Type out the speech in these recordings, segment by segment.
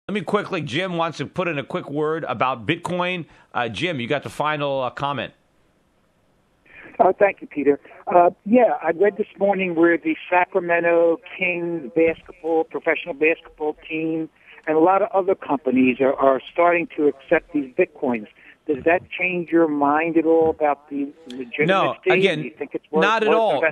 Let me quickly, Jim wants to put in a quick word about Bitcoin. Jim, you got the final comment. Thank you, Peter. I read this morning where the Sacramento Kings professional basketball team, and a lot of other companies are starting to accept these Bitcoins. Does that change your mind at all about the legitimacy? No, again, Do you think it's worth, not at all.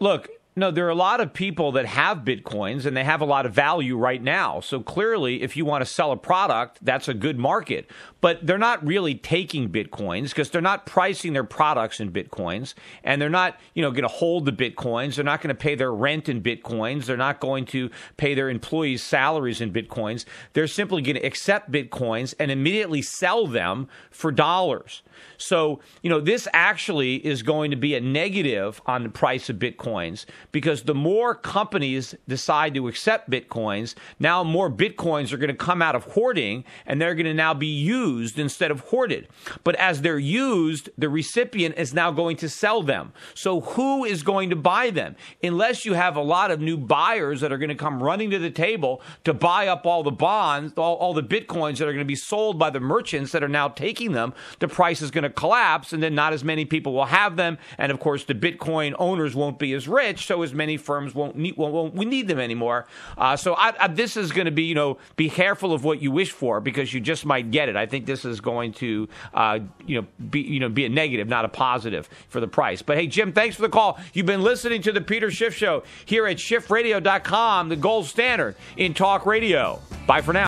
Look, there are a lot of people that have Bitcoins, and they have a lot of value right now. So clearly, if you want to sell a product, that's a good market. But they're not really taking Bitcoins because they're not pricing their products in Bitcoins, and they're not, going to hold the Bitcoins. They're not going to pay their rent in Bitcoins. They're not going to pay their employees' salaries in Bitcoins. They're simply going to accept Bitcoins and immediately sell them for dollars. So, this actually is going to be a negative on the price of Bitcoins because the more companies decide to accept Bitcoins, now more Bitcoins are going to come out of hoarding and they're going to now be used instead of hoarded. But as they're used, the recipient is now going to sell them. So who is going to buy them? Unless you have a lot of new buyers that are going to come running to the table to buy up all the bonds, all the Bitcoins that are going to be sold by the merchants that are now taking them, the price is going to collapse, and then not as many people will have them, and of course the Bitcoin owners won't be as rich, so as many firms won't need them anymore. So this is going to be, be careful of what you wish for because you just might get it. I think this is going to be a negative, not a positive for the price. But hey, Jim, thanks for the call. You've been listening to the Peter Schiff Show here at SchiffRadio.com, the gold standard in talk radio. Bye for now.